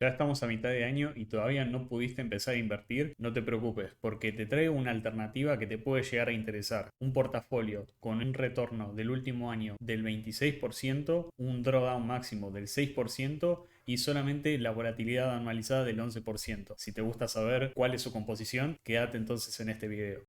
Ya estamos a mitad de año y todavía no pudiste empezar a invertir. No te preocupes, porque te traigo una alternativa que te puede llegar a interesar. Un portafolio con un retorno del último año del 26%, un drawdown máximo del 6% y solamente la volatilidad anualizada del 11%. Si te gusta saber cuál es su composición, quédate entonces en este video.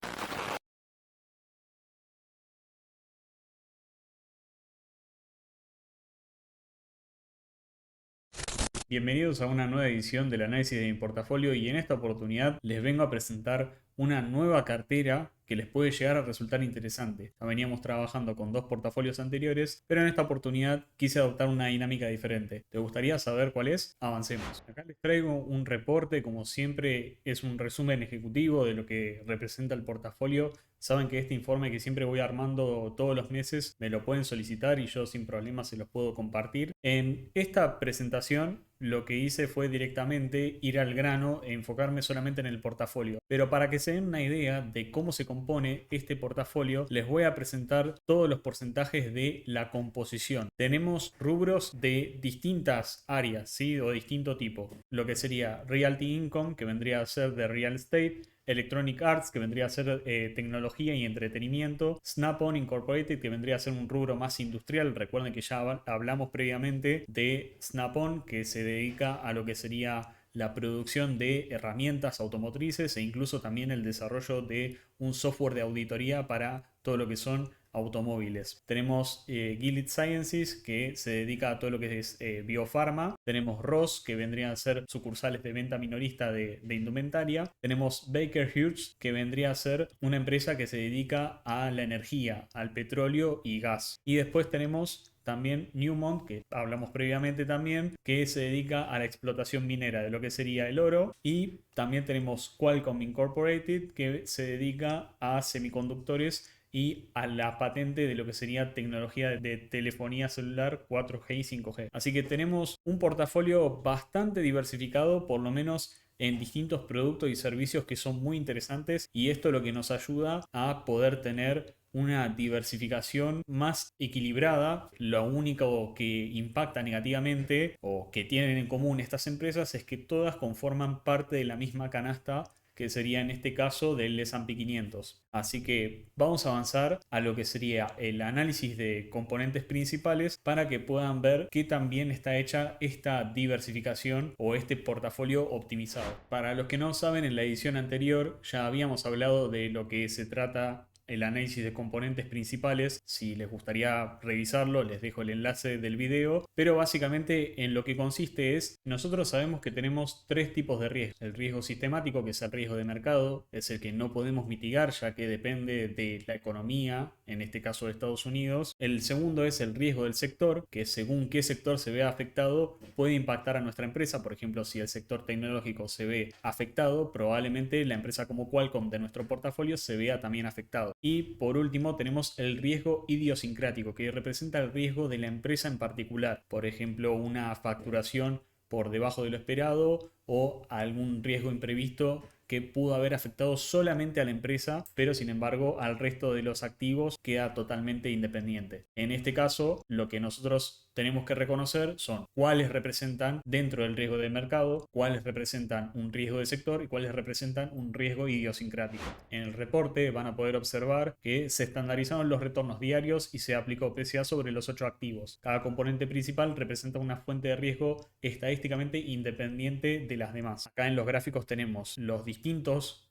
Bienvenidos a una nueva edición del análisis de mi portafolio y en esta oportunidad les vengo a presentar una nueva cartera que les puede llegar a resultar interesante. Ya veníamos trabajando con dos portafolios anteriores, pero en esta oportunidad quise adoptar una dinámica diferente. ¿Te gustaría saber cuál es? Avancemos. Acá les traigo un reporte, como siempre es un resumen ejecutivo de lo que representa el portafolio. Saben que este informe que siempre voy armando todos los meses me lo pueden solicitar y yo sin problema se los puedo compartir. En esta presentación lo que hice fue directamente ir al grano e enfocarme solamente en el portafolio. Pero para que se den una idea de cómo se compone este portafolio, les voy a presentar todos los porcentajes de la composición. Tenemos rubros de distintas áreas, ¿sí? O de distinto tipo. Lo que sería Realty Income, que vendría a ser de Real Estate. Electronic Arts, que vendría a ser tecnología y entretenimiento. Snap-on Incorporated, que vendría a ser un rubro más industrial. Recuerden que ya hablamos previamente de Snap-on, que se dedica a lo que sería la producción de herramientas automotrices e incluso también el desarrollo de un software de auditoría para todo lo que son automóviles. Tenemos Gilead Sciences, que se dedica a todo lo que es biofarma. Tenemos Ross, que vendrían a ser sucursales de venta minorista de indumentaria. Tenemos Baker Hughes, que vendría a ser una empresa que se dedica a la energía, al petróleo y gas. Y después tenemos también Newmont, que hablamos previamente también, que se dedica a la explotación minera de lo que sería el oro. Y también tenemos Qualcomm Incorporated, que se dedica a semiconductores y a la patente de lo que sería tecnología de telefonía celular 4G y 5G. Así que tenemos un portafolio bastante diversificado, por lo menos en distintos productos y servicios que son muy interesantes, y esto es lo que nos ayuda a poder tener una diversificación más equilibrada. Lo único que impacta negativamente o que tienen en común estas empresas es que todas conforman parte de la misma canasta, que sería en este caso del S&P 500. Así que vamos a avanzar a lo que sería el análisis de componentes principales para que puedan ver qué tan bien está hecha esta diversificación o este portafolio optimizado. Para los que no saben, en la edición anterior ya habíamos hablado de lo que se trata el análisis de componentes principales. Si les gustaría revisarlo, les dejo el enlace del video, pero básicamente en lo que consiste es, nosotros sabemos que tenemos tres tipos de riesgo. El riesgo sistemático, que es el riesgo de mercado, es el que no podemos mitigar ya que depende de la economía, en este caso de Estados Unidos. El segundo es el riesgo del sector, que según qué sector se vea afectado puede impactar a nuestra empresa. Por ejemplo, si el sector tecnológico se ve afectado, probablemente la empresa como Qualcomm de nuestro portafolio se vea también afectado. Y por último tenemos el riesgo idiosincrático, que representa el riesgo de la empresa en particular. Por ejemplo, una facturación por debajo de lo esperado o algún riesgo imprevisto que pudo haber afectado solamente a la empresa, pero sin embargo al resto de los activos queda totalmente independiente. En este caso, lo que nosotros tenemos que reconocer son cuáles representan dentro del riesgo de mercado, cuáles representan un riesgo de sector y cuáles representan un riesgo idiosincrático. En el reporte van a poder observar que se estandarizaron los retornos diarios y se aplicó PCA sobre los 8 activos. Cada componente principal representa una fuente de riesgo estadísticamente independiente de las demás. Acá en los gráficos tenemos los distintos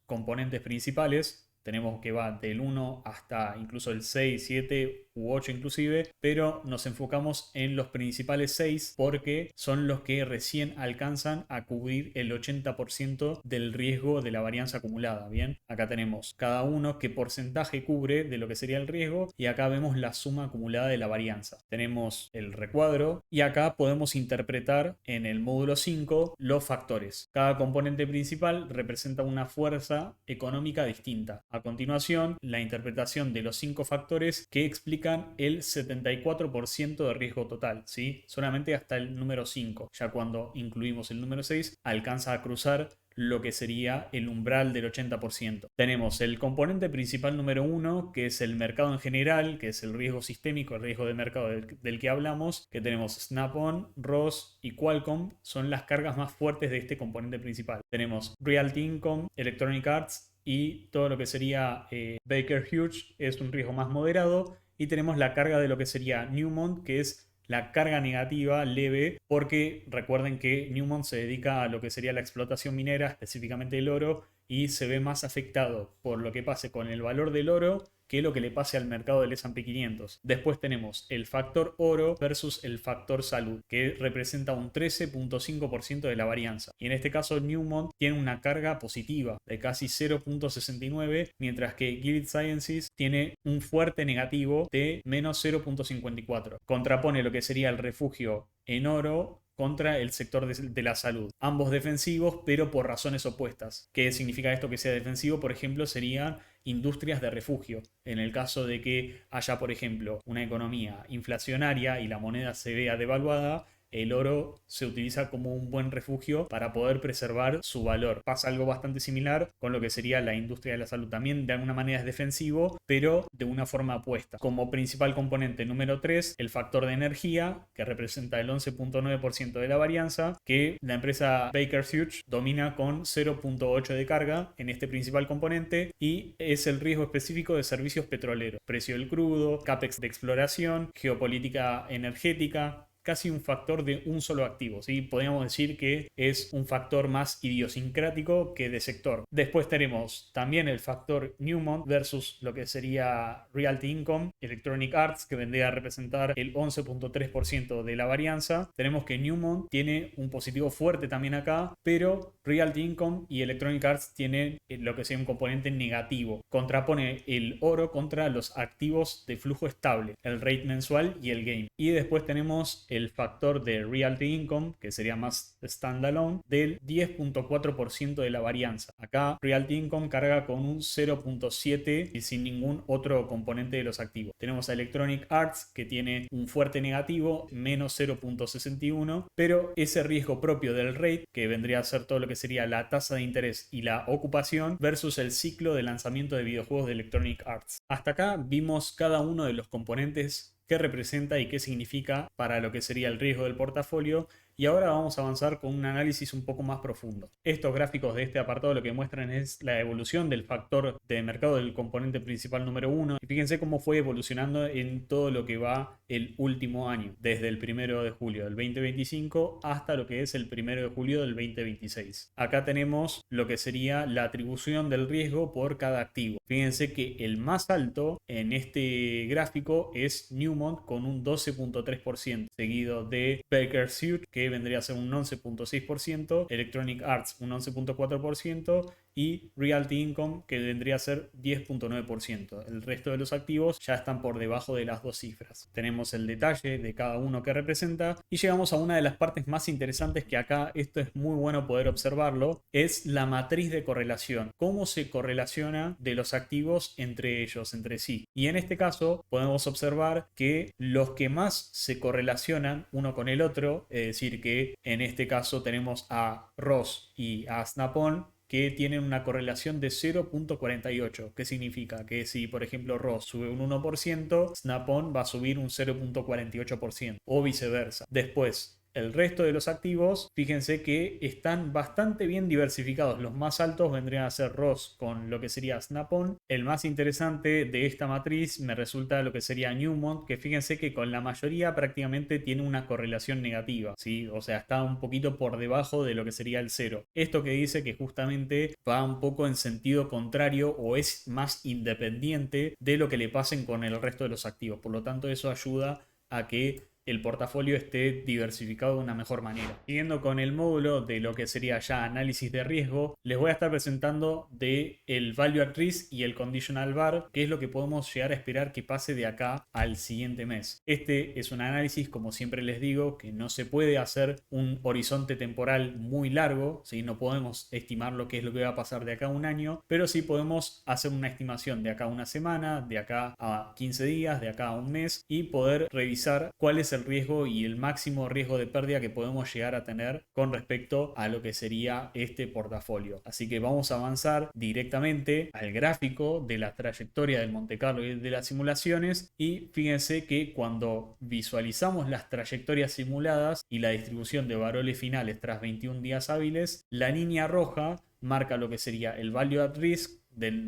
componentes principales. Tenemos que va del 1 hasta incluso el 6, 7 u 8 inclusive, pero nos enfocamos en los principales 6 porque son los que recién alcanzan a cubrir el 80% del riesgo de la varianza acumulada. Bien, acá tenemos cada uno qué porcentaje cubre de lo que sería el riesgo y acá vemos la suma acumulada de la varianza. Tenemos el recuadro y acá podemos interpretar en el módulo 5 los factores. Cada componente principal representa una fuerza económica distinta. A continuación, la interpretación de los 5 factores que explican el 74% de riesgo total, ¿sí? Solamente hasta el número 5. Ya cuando incluimos el número 6, alcanza a cruzar lo que sería el umbral del 80%. Tenemos el componente principal número 1, que es el mercado en general, que es el riesgo sistémico, el riesgo de mercado del que hablamos, que tenemos Snap-on, ROS y Qualcomm, son las cargas más fuertes de este componente principal. Tenemos Realty Income, Electronic Arts y todo lo que sería Baker Hughes es un riesgo más moderado, y tenemos la carga de lo que sería Newmont, que es la carga negativa leve, porque recuerden que Newmont se dedica a lo que sería la explotación minera, específicamente el oro, y se ve más afectado por lo que pase con el valor del oro que lo que le pase al mercado del S&P 500. Después tenemos el factor oro versus el factor salud, que representa un 13.5% de la varianza. Y en este caso Newmont tiene una carga positiva de casi 0.69, mientras que Gilead Sciences tiene un fuerte negativo de menos 0.54. Contrapone lo que sería el refugio en oro contra el sector de la salud. Ambos defensivos, pero por razones opuestas. ¿Qué significa esto que sea defensivo? Por ejemplo, serían industrias de refugio. En el caso de que haya, por ejemplo, una economía inflacionaria y la moneda se vea devaluada, el oro se utiliza como un buen refugio para poder preservar su valor. Pasa algo bastante similar con lo que sería la industria de la salud. También de alguna manera es defensivo, pero de una forma opuesta. Como principal componente número 3, el factor de energía, que representa el 11.9% de la varianza, que la empresa Baker Hughes domina con 0.8 de carga en este principal componente, y es el riesgo específico de servicios petroleros. Precio del crudo, capex de exploración, geopolítica energética, casi un factor de un solo activo, ¿sí? Podríamos decir que es un factor más idiosincrático que de sector. Después tenemos también el factor Newmont versus lo que sería Realty Income, Electronic Arts, que vendría a representar el 11.3% de la varianza. Tenemos que Newmont tiene un positivo fuerte también acá, pero Realty Income y Electronic Arts tienen lo que sería un componente negativo. Contrapone el oro contra los activos de flujo estable, el rate mensual y el game. Y después tenemos el factor de Realty Income, que sería más standalone, del 10.4% de la varianza. Acá Realty Income carga con un 0.7 y sin ningún otro componente de los activos. Tenemos a Electronic Arts, que tiene un fuerte negativo, menos 0.61, pero ese riesgo propio del rate, que vendría a ser todo lo que sería la tasa de interés y la ocupación, versus el ciclo de lanzamiento de videojuegos de Electronic Arts. Hasta acá vimos cada uno de los componentes, qué representa y qué significa para lo que sería el riesgo del portafolio. Y ahora vamos a avanzar con un análisis un poco más profundo. Estos gráficos de este apartado lo que muestran es la evolución del factor de mercado del componente principal número 1. Y fíjense cómo fue evolucionando en todo lo que va el último año, desde el 1 de julio del 2025 hasta lo que es el 1 de julio del 2026. Acá tenemos lo que sería la atribución del riesgo por cada activo. Fíjense que el más alto en este gráfico es Newmont con un 12.3%, seguido de Baker Hughes, que vendría a ser un 11.6%, Electronic Arts un 11.4% y Realty Income, que vendría a ser 10.9%. El resto de los activos ya están por debajo de las dos cifras. Tenemos el detalle de cada uno que representa y llegamos a una de las partes más interesantes, que acá esto es muy bueno poder observarlo, es la matriz de correlación. Cómo se correlaciona de los activos entre ellos, entre sí. Y en este caso podemos observar que los que más se correlacionan uno con el otro, es decir que en este caso tenemos a ROS y a Snap-on, que tienen una correlación de 0.48. ¿Qué significa? Que si, por ejemplo, ROS sube un 1%, Snap-on va a subir un 0.48% o viceversa. Después, el resto de los activos, fíjense que están bastante bien diversificados. Los más altos vendrían a ser ROS con lo que sería Snap-on. El más interesante de esta matriz me resulta lo que sería Newmont, que fíjense que con la mayoría prácticamente tiene una correlación negativa, ¿sí? O sea, está un poquito por debajo de lo que sería el cero. Esto que dice que justamente va un poco en sentido contrario o es más independiente de lo que le pasen con el resto de los activos. Por lo tanto, eso ayuda a que el portafolio esté diversificado de una mejor manera. Siguiendo con el módulo de lo que sería ya análisis de riesgo, les voy a estar presentando el Value at Risk y el Conditional VaR, que es lo que podemos llegar a esperar que pase de acá al siguiente mes. Este es un análisis, como siempre les digo, que no se puede hacer un horizonte temporal muy largo, ¿sí? No podemos estimar lo que es lo que va a pasar de acá a un año, pero sí podemos hacer una estimación de acá a una semana, de acá a 15 días, de acá a un mes, y poder revisar cuál es el el riesgo y el máximo riesgo de pérdida que podemos llegar a tener con respecto a lo que sería este portafolio. Así que vamos a avanzar directamente al gráfico de la trayectoria del Monte Carlo y de las simulaciones, y fíjense que cuando visualizamos las trayectorias simuladas y la distribución de valores finales tras 21 días hábiles, la línea roja marca lo que sería el value at risk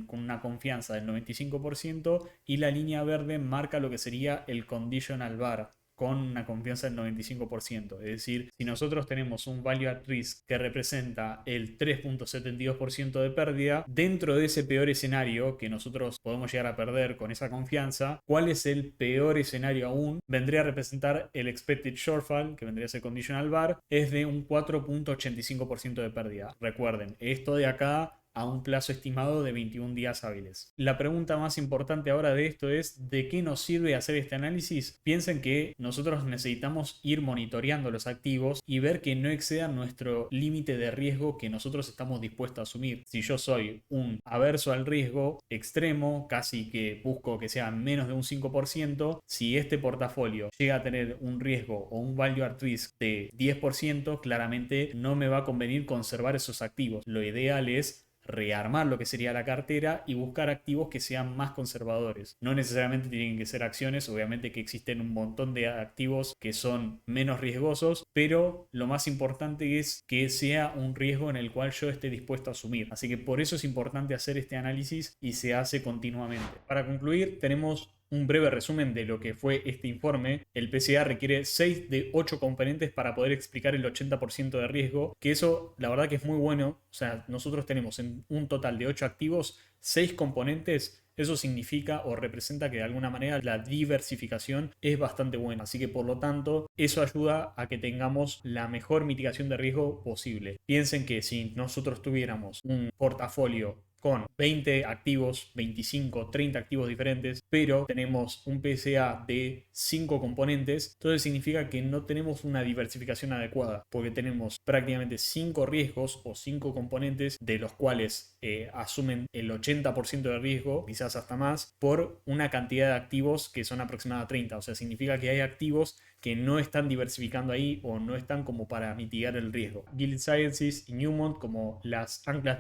con una confianza del 95%, y la línea verde marca lo que sería el conditional bar con una confianza del 95%. Es decir, si nosotros tenemos un value at risk que representa el 3.72% de pérdida, dentro de ese peor escenario que nosotros podemos llegar a perder con esa confianza, ¿cuál es el peor escenario aún? Vendría a representar el expected shortfall, que vendría a ser conditional bar, es de un 4.85% de pérdida. Recuerden, esto de acá a un plazo estimado de 21 días hábiles. La pregunta más importante ahora de esto es: ¿de qué nos sirve hacer este análisis? Piensen que nosotros necesitamos ir monitoreando los activos y ver que no excedan nuestro límite de riesgo que nosotros estamos dispuestos a asumir. Si yo soy un averso al riesgo extremo, casi que busco que sea menos de un 5%, si este portafolio llega a tener un riesgo o un value at risk de 10%, claramente no me va a convenir conservar esos activos. Lo ideal es rearmar lo que sería la cartera y buscar activos que sean más conservadores. No necesariamente tienen que ser acciones, obviamente que existen un montón de activos que son menos riesgosos, pero lo más importante es que sea un riesgo en el cual yo esté dispuesto a asumir. Así que por eso es importante hacer este análisis y se hace continuamente. Para concluir, tenemos un breve resumen de lo que fue este informe. El PCA requiere 6 de 8 componentes para poder explicar el 80% de riesgo, que eso la verdad que es muy bueno. O sea, nosotros tenemos en un total de 8 activos 6 componentes. Eso significa o representa que de alguna manera la diversificación es bastante buena. Así que por lo tanto eso ayuda a que tengamos la mejor mitigación de riesgo posible. Piensen que si nosotros tuviéramos un portafolio con 20 activos, 25, 30 activos diferentes, pero tenemos un PSA de 5 componentes, entonces significa que no tenemos una diversificación adecuada, porque tenemos prácticamente 5 riesgos o 5 componentes, de los cuales asumen el 80% de riesgo, quizás hasta más, por una cantidad de activos que son aproximadamente 30. O sea, significa que hay activos que no están diversificando ahí o no están como para mitigar el riesgo. Gilead Sciences y Newmont como las anclas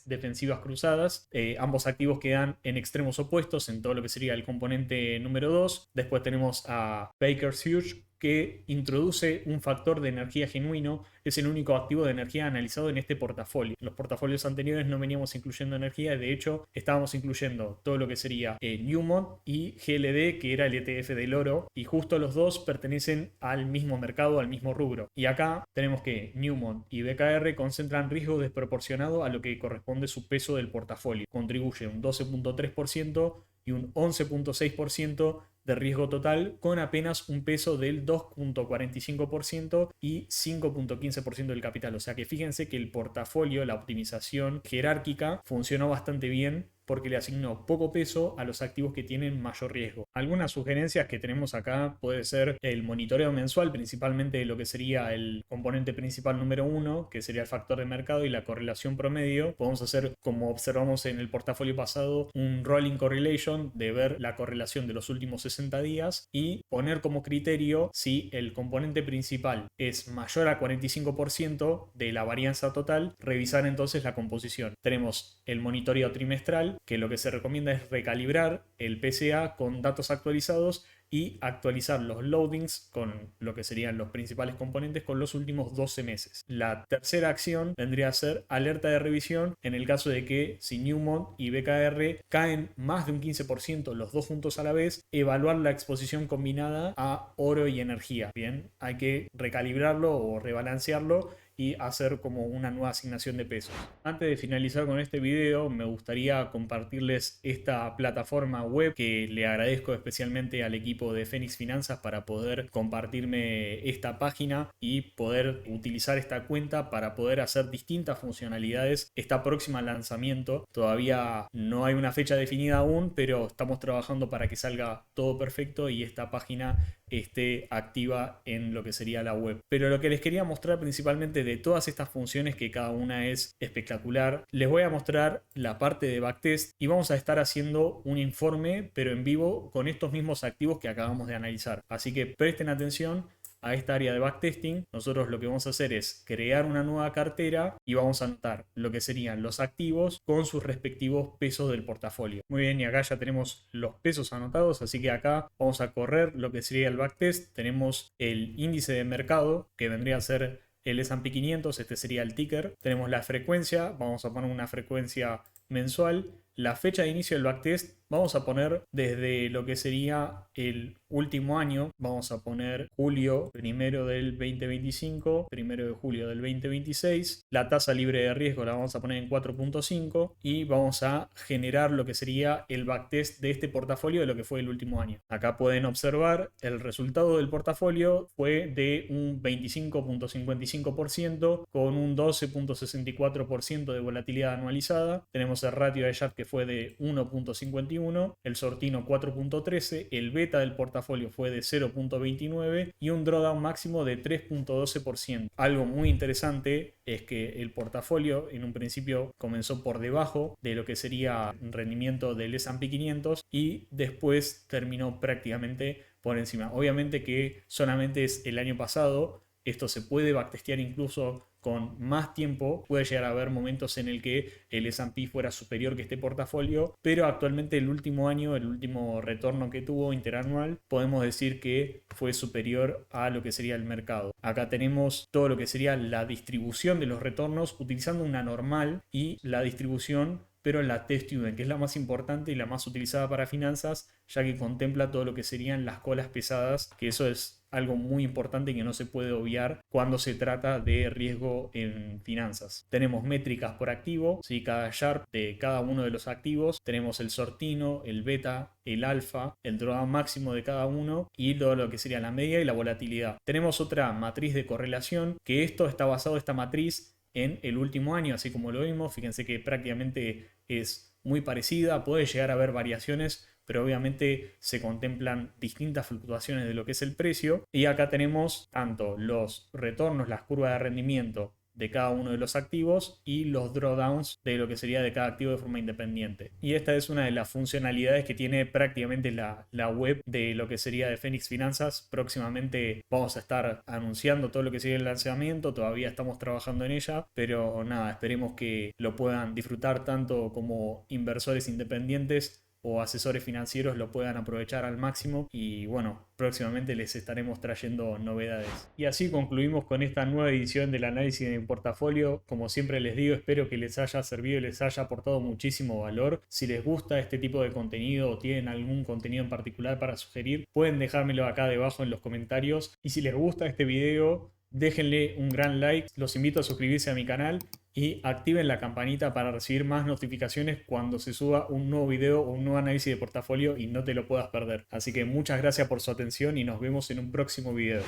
defensivas cruzadas. Ambos activos quedan en extremos opuestos en todo lo que sería el componente número 2. Después tenemos a Baker's Hughes, que introduce un factor de energía genuino. Es el único activo de energía analizado en este portafolio. En los portafolios anteriores no veníamos incluyendo energía, de hecho estábamos incluyendo todo lo que sería Newmont y GLD, que era el ETF del oro, y justo los dos pertenecen al mismo mercado, al mismo rubro. Y acá tenemos que Newmont y BKR concentran riesgo desproporcionado a lo que corresponde su peso del portafolio. Contribuye un 12.3% y un 11.6% de riesgo total, con apenas un peso del 2.45% y 5.15% del capital. O sea que fíjense que el portafolio, la optimización jerárquica, funcionó bastante bien porque le asignó poco peso a los activos que tienen mayor riesgo. Algunas sugerencias que tenemos acá puede ser el monitoreo mensual, principalmente de lo que sería el componente principal número 1, que sería el factor de mercado, y la correlación promedio. Podemos hacer, como observamos en el portafolio pasado, un rolling correlation, de ver la correlación de los últimos 60 días y poner como criterio si el componente principal es mayor a 45% de la varianza total, revisar entonces la composición. Tenemos el monitoreo trimestral, que lo que se recomienda es recalibrar el PCA con datos actualizados y actualizar los loadings con lo que serían los principales componentes con los últimos 12 meses. La tercera acción vendría a ser alerta de revisión en el caso de que si Newmont y BKR caen más de un 15% los dos juntos a la vez, evaluar la exposición combinada a oro y energía. Bien, hay que recalibrarlo o rebalancearlo y hacer como una nueva asignación de pesos. Antes de finalizar con este video, me gustaría compartirles esta plataforma web que le agradezco especialmente al equipo de Fénix Finanzas para poder compartirme esta página y poder utilizar esta cuenta para poder hacer distintas funcionalidades. Está próxima al lanzamiento, todavía no hay una fecha definida aún, pero estamos trabajando para que salga todo perfecto y esta página esté activa en lo que sería la web. Pero lo que les quería mostrar principalmente de todas estas funciones, que cada una es espectacular, les voy a mostrar la parte de backtest y vamos a estar haciendo un informe pero en vivo con estos mismos activos que acabamos de analizar. Así que presten atención a esta área de backtesting. Nosotros lo que vamos a hacer es crear una nueva cartera y vamos a anotar lo que serían los activos con sus respectivos pesos del portafolio. Muy bien, y acá ya tenemos los pesos anotados, así que acá vamos a correr lo que sería el backtest. Tenemos el índice de mercado, que vendría a ser el S&P 500, este sería el ticker. Tenemos la frecuencia, vamos a poner una frecuencia mensual. La fecha de inicio del backtest vamos a poner desde lo que sería el último año. Vamos a poner julio primero del 2025, primero de julio del 2026. La tasa libre de riesgo la vamos a poner en 4.5 y vamos a generar lo que sería el backtest de este portafolio de lo que fue el último año. Acá pueden observar el resultado del portafolio fue de un 25.55% con un 12.64% de volatilidad anualizada. Tenemos el ratio de Sharpe que fue de 1.51, el sortino 4.13, el beta del portafolio fue de 0.29 y un drawdown máximo de 3.12%. Algo muy interesante es que el portafolio en un principio comenzó por debajo de lo que sería rendimiento del S&P 500 y después terminó prácticamente por encima. Obviamente que solamente es el año pasado, esto se puede backtestear incluso con más tiempo. Puede llegar a haber momentos en el que el S&P fuera superior que este portafolio, pero actualmente el último año, el último retorno que tuvo interanual, podemos decir que fue superior a lo que sería el mercado. Acá tenemos todo lo que sería la distribución de los retornos utilizando una normal y la distribución pero la T-Student, que es la más importante y la más utilizada para finanzas, ya que contempla todo lo que serían las colas pesadas, que eso es algo muy importante que no se puede obviar cuando se trata de riesgo en finanzas. Tenemos métricas por activo, ¿sí? Cada Sharpe de cada uno de los activos. Tenemos el sortino, el beta, el alfa, el drawdown máximo de cada uno y todo lo que sería la media y la volatilidad. Tenemos otra matriz de correlación, que esto está basado, esta matriz, en el último año, así como lo vimos. Fíjense que prácticamente es muy parecida, puede llegar a haber variaciones, pero obviamente se contemplan distintas fluctuaciones de lo que es el precio. Y acá tenemos tanto los retornos, las curvas de rendimiento de cada uno de los activos y los drawdowns de lo que sería de cada activo de forma independiente. Y esta es una de las funcionalidades que tiene prácticamente la web de lo que sería de Fénix Finanzas. Próximamente vamos a estar anunciando todo lo que sería el lanzamiento, todavía estamos trabajando en ella, pero nada, esperemos que lo puedan disfrutar tanto como inversores independientes o asesores financieros lo puedan aprovechar al máximo. Y bueno, próximamente les estaremos trayendo novedades. Y así concluimos con esta nueva edición del análisis de mi portafolio. Como siempre les digo, espero que les haya servido y les haya aportado muchísimo valor. Si les gusta este tipo de contenido o tienen algún contenido en particular para sugerir, pueden dejármelo acá debajo en los comentarios. Y si les gusta este video, déjenle un gran like. Los invito a suscribirse a mi canal y activen la campanita para recibir más notificaciones cuando se suba un nuevo video o un nuevo análisis de portafolio y no te lo puedas perder. Así que muchas gracias por su atención y nos vemos en un próximo video.